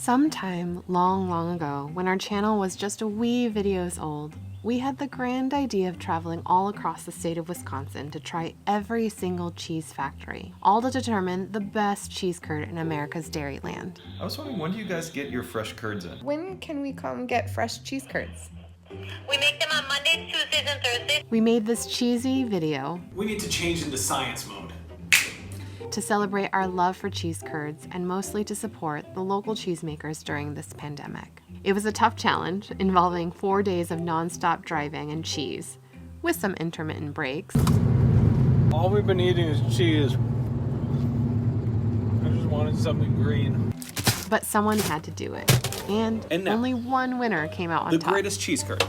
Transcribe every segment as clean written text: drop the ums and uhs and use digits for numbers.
Sometime long, long ago, when our channel was just a wee videos old, we had the grand idea of traveling all across the state of Wisconsin to try every single cheese factory, all to determine the best cheese curd in America's Dairyland. I was wondering, when do you guys get your fresh curds in? When can we come get fresh cheese curds? We make them on Mondays, Tuesdays, and Thursdays. We made this cheesy video We need to change into science mode. to celebrate our love for cheese curds and mostly to support the local cheesemakers during this pandemic. It was a tough challenge involving 4 days of nonstop driving and cheese, with some intermittent breaks. All we've been eating is cheese. I just wanted something green. But someone had to do it. And now, only one winner came out on The top. greatest cheese curd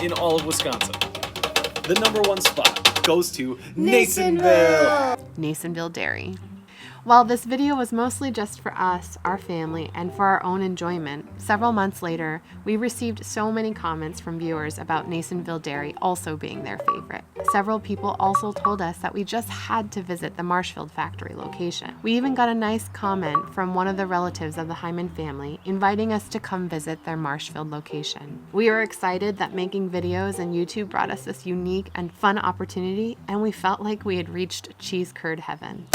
in all of Wisconsin. The #1 spot goes to Nasonville. Nasonville Dairy. While this video was mostly just for us, our family, and for our own enjoyment, several months later, we received so many comments from viewers about Nasonville Dairy also being their favorite. Several people also told us that we just had to visit the Marshfield factory location. We even got a nice comment from one of the relatives of the Hyman family inviting us to come visit their Marshfield location. We were excited that making videos and YouTube brought us this unique and fun opportunity, and we felt like we had reached cheese curd heaven.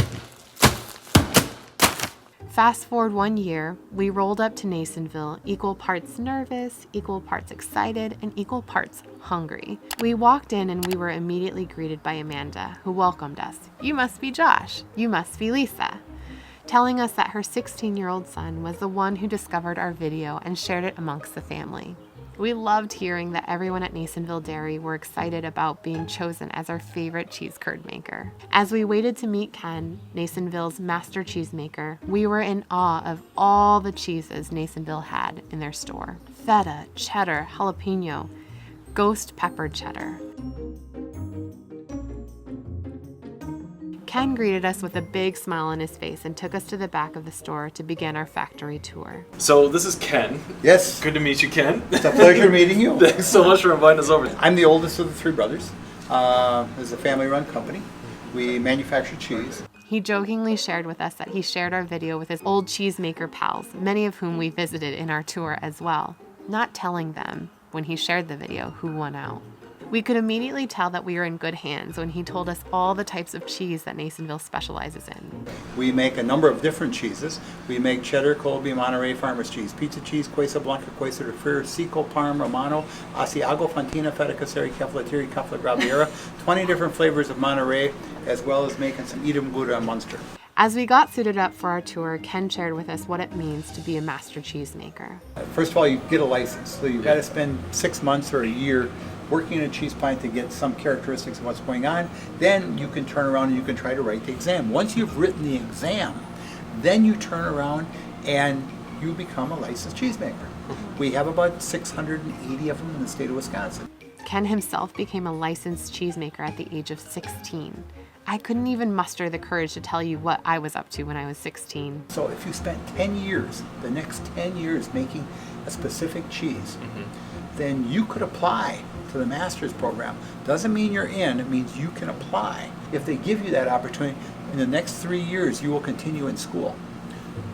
Fast forward 1 year, we rolled up to Nasonville, equal parts nervous, equal parts excited, and equal parts hungry. We walked in and we were immediately greeted by Amanda, who welcomed us. "You must be Josh. You must be Lisa," telling us that her 16-year-old son was the one who discovered our video and shared it amongst the family. We loved hearing that everyone at Nasonville Dairy were excited about being chosen as our favorite cheese curd maker. As we waited to meet Ken, Nasonville's master cheesemaker, we were in awe of all the cheeses Nasonville had in their store. Feta, cheddar, jalapeno, ghost pepper cheddar. Ken greeted us with a big smile on his face and took us to the back of the store to begin our factory tour. So this is Ken. Yes. Good to meet you, Ken. It's a pleasure meeting you. Thanks so much for inviting us over. I'm the oldest of the three brothers. It's a family-run company. We manufacture cheese. He jokingly shared with us that he shared our video with his old cheesemaker pals, many of whom we visited in our tour as well, not telling them, when he shared the video, who won out. We could immediately tell that we were in good hands when he told us all the types of cheese that Nasonville specializes in. We make a number of different cheeses. We make cheddar, Colby, Monterey, farmer's cheese, pizza cheese, Quesa Blanca, Quesa de Freer, Seco, Parm, Romano, Asiago, Fontina, Feta Caseri, Cafelatieri, Cafla Graviera, 20 different flavors of Monterey, as well as making some Edam Gouda and Munster. As we got suited up for our tour, Ken shared with us what it means to be a master cheesemaker. First of all, you get a license. So you've got to spend 6 months or a year working in a cheese plant to get some characteristics of what's going on. Then you can turn around and you can try to write the exam. Once you've written the exam, then you turn around and you become a licensed cheesemaker. We have about 680 of them in the state of Wisconsin. Ken himself became a licensed cheesemaker at the age of 16. I couldn't even muster the courage to tell you what I was up to when I was 16. So if you spent 10 years, the next 10 years making a specific cheese, then you could apply to the master's program. Doesn't mean you're in, it means you can apply. If they give you that opportunity, in the next 3 years you will continue in school.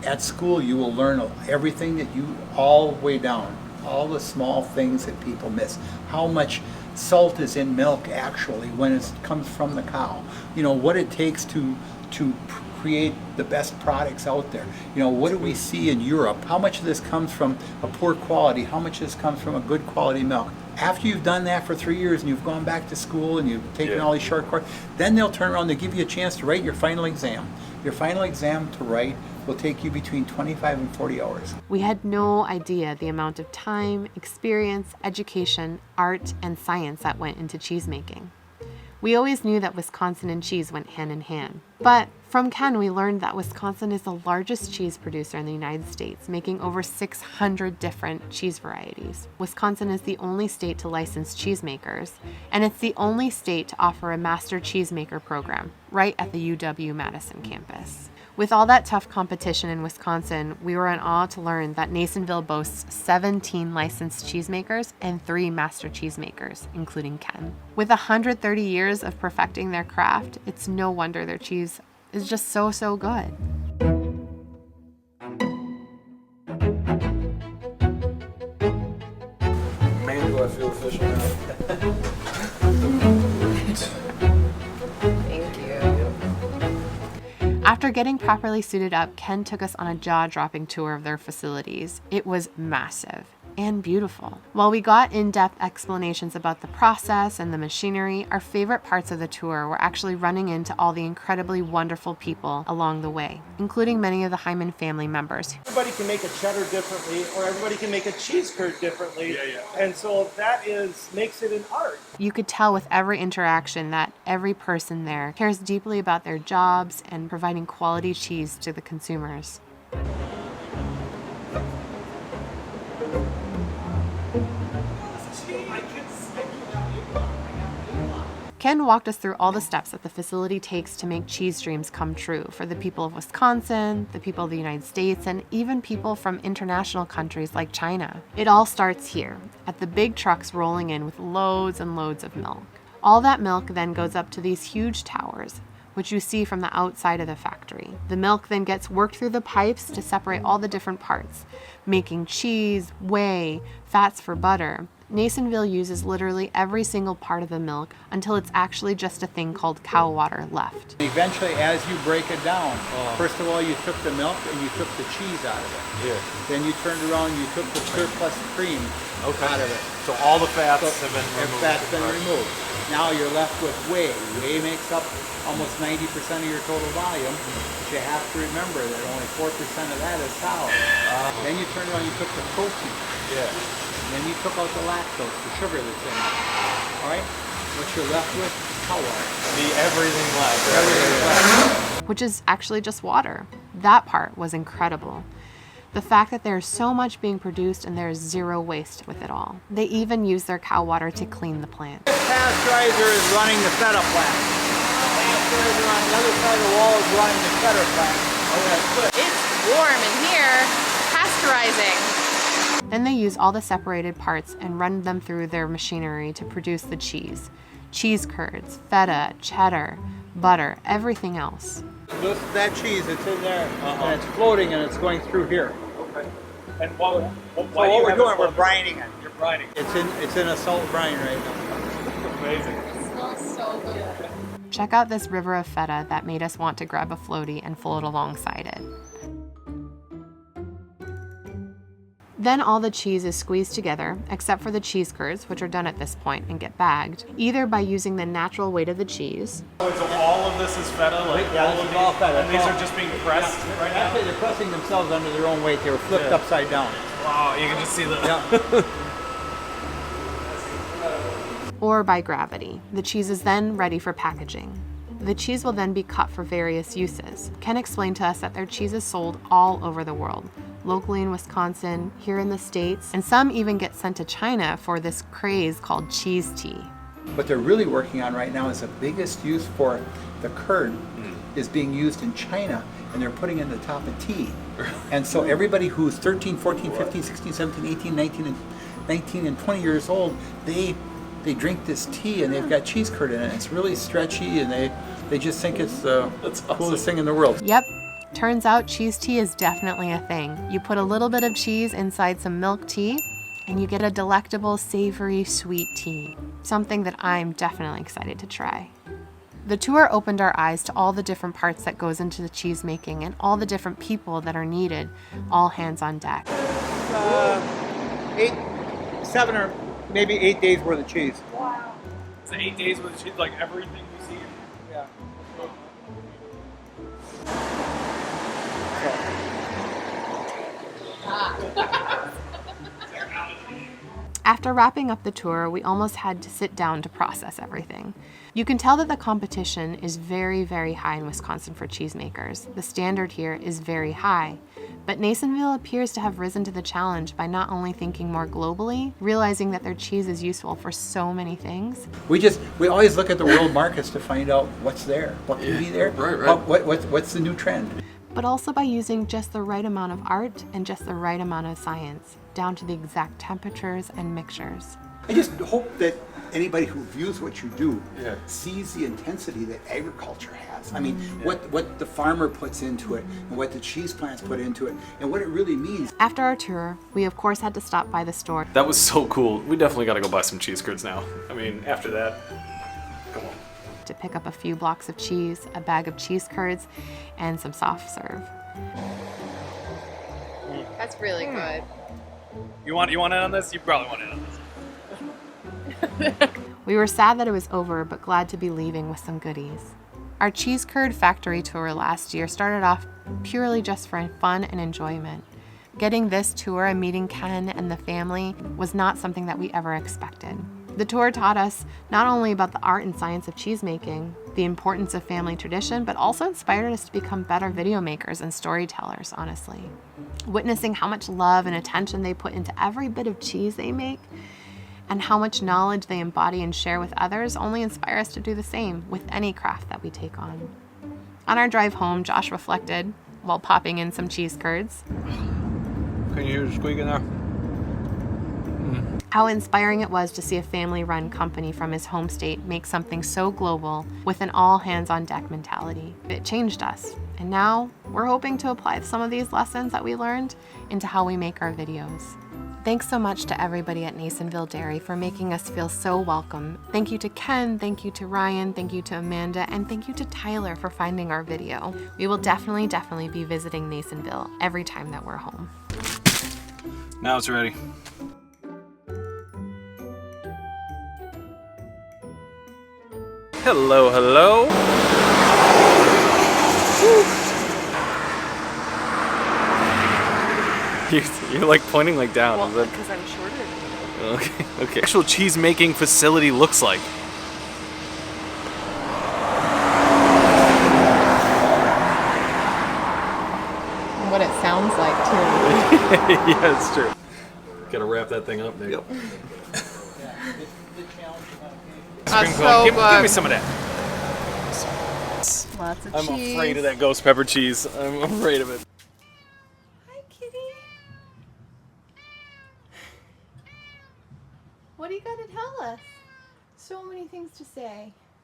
At school you will learn everything that you, all the way down, all the small things that people miss. How much salt is in milk actually when it comes from the cow. You know, what it takes to create the best products out there. You know, what do we see in Europe? How much of this comes from a poor quality? How much of this comes from a good quality milk? After you've done that for 3 years and you've gone back to school and you've taken all these short courses, then they'll turn around and give you a chance to write your final exam. Your final exam to write will take you between 25 and 40 hours. We had no idea the amount of time, experience, education, art, and science that went into cheesemaking. We always knew that Wisconsin and cheese went hand in hand. But from Ken, we learned that Wisconsin is the largest cheese producer in the United States, making over 600 different cheese varieties. Wisconsin is the only state to license cheesemakers, and it's the only state to offer a master cheesemaker program right at the UW-Madison campus. With all that tough competition in Wisconsin, we were in awe to learn that Nasonville boasts 17 licensed cheesemakers and 3 master cheesemakers, including Ken. With 130 years of perfecting their craft, it's no wonder their cheese is just so good. feel official now. Thank you. After getting properly suited up, Ken took us on a jaw-dropping tour of their facilities. It was massive and beautiful. While we got in-depth explanations about the process and the machinery, our favorite parts of the tour were actually running into all the incredibly wonderful people along the way, including many of the Hyman family members. Everybody can make a cheddar differently, or everybody can make a cheese curd differently, and so that makes it an art. You could tell with every interaction that every person there cares deeply about their jobs and providing quality cheese to the consumers. Ken walked us through all the steps that the facility takes to make cheese dreams come true for the people of Wisconsin, the people of the United States, and even people from international countries like China. It all starts here, at the big trucks rolling in with loads and loads of milk. All that milk then goes up to these huge towers, which you see from the outside of the factory. The milk then gets worked through the pipes to separate all the different parts, making cheese, whey, fats for butter. Nasonville uses literally every single part of the milk until it's actually just a thing called cow water left. Eventually, as you break it down, first of all, you took the milk and you took the cheese out of it. Yeah. Then you turned around and you took the surplus cream out of it. So all the fats have been And removed. fat's been removed. Now you're left with whey. Whey makes up almost 90% of your total volume, but you have to remember that only 4% of that is sour. Then you turned around and you took the protein. Yeah. Then you took out the lactose, the sugar that's in it. All right? What you're left with is cow water. Everything left. Everything's left. Which is actually just water. That part was incredible. The fact that there's so much being produced and there's zero waste with it all. They even use their cow water to clean the plant. This pasteurizer is running the feta plant. The pasteurizer on the other side of the wall is running the cheddar plant. Okay. It's warm in here. Pasteurizing. Then they use all the separated parts and run them through their machinery to produce the cheese. Cheese curds, feta, cheddar, butter, everything else. That cheese, it's in there, and it's floating, and it's going through here. Okay. And what we're doing, we're brining it. You're brining. It's in a salt brine right now. Amazing. It smells so good. Check out this river of feta that made us want to grab a floaty and float alongside it. Then all the cheese is squeezed together, except for the cheese curds, which are done at this point and get bagged, either by using the natural weight of the cheese. So all of this is feta? Yeah, this is all feta. And these are just being pressed right now? Actually, they're pressing themselves under their own weight. They were flipped upside down. Wow, you can just see the... Yeah. Or by gravity. The cheese is then ready for packaging. The cheese will then be cut for various uses. Ken explained to us that their cheese is sold all over the world, locally in Wisconsin, here in the States, and some even get sent to China for this craze called cheese tea. What they're really working on right now is the biggest use for the curd is being used in China, and they're putting it in the top of tea. And so everybody who's 13, 14, 15, 16, 17, 18, 19, and 20 years old, they drink this tea and they've got cheese curd in it. It's really stretchy, and they just think it's the coolest thing in the world. Yep. Turns out cheese tea is definitely a thing. You put a little bit of cheese inside some milk tea, and you get a delectable, savory, sweet tea. Something that I'm definitely excited to try. The tour opened our eyes to all the different parts that goes into the cheese making and all the different people that are needed, all hands on deck. 7 or maybe 8 days worth of cheese. Wow. It's 8 days with cheese, like everything you see. Yeah. After wrapping up the tour, we almost had to sit down to process everything. You can tell that the competition is very, very high in Wisconsin for cheesemakers. The standard here is very high. But Nasonville appears to have risen to the challenge by not only thinking more globally, realizing that their cheese is useful for so many things. We always look at the world markets to find out what's there, what can be there, what's the new trend. But also by using just the right amount of art and just the right amount of science, down to the exact temperatures and mixtures. I just hope that anybody who views what you do Yeah. sees the intensity that agriculture has. I mean, what the farmer puts into it, and what the cheese plants put into it, and what it really means. After our tour, we of course had to stop by the store That was so cool. We definitely got to go buy some cheese curds now. I mean, after that, come on. to pick up a few blocks of cheese, a bag of cheese curds, and some soft serve. That's really good. You want in on this? You probably want in on this. We were sad that it was over, but glad to be leaving with some goodies. Our cheese curd factory tour last year started off purely just for fun and enjoyment. Getting this tour and meeting Ken and the family was not something that we ever expected. The tour taught us not only about the art and science of cheese making, the importance of family tradition, but also inspired us to become better video makers and storytellers, honestly. Witnessing how much love and attention they put into every bit of cheese they make, and how much knowledge they embody and share with others only inspire us to do the same with any craft that we take on. On our drive home, Josh reflected, while popping in some cheese curds, Can you hear the squeak in there? how inspiring it was to see a family-run company from his home state make something so global with an all-hands-on-deck mentality. It changed us, and now we're hoping to apply some of these lessons that we learned into how we make our videos. Thanks so much to everybody at Nasonville Dairy for making us feel so welcome. Thank you to Ken, thank you to Ryan, thank you to Amanda, and thank you to Tyler for finding our video. We will definitely be visiting Nasonville every time that we're home. Now it's ready. Hello, hello. You're like pointing like down. Well, Is that... because I'm shorter than you. Okay, okay. Actual cheese making facility looks like. What it sounds like, too. Yeah, it's true. Gotta wrap that thing up, Nick. Yep. That's so give good. me some of that. Lots of I'm cheese. afraid of that ghost pepper cheese. I'm afraid of it. Hi, kitty. What do you got to tell us? So many things to say.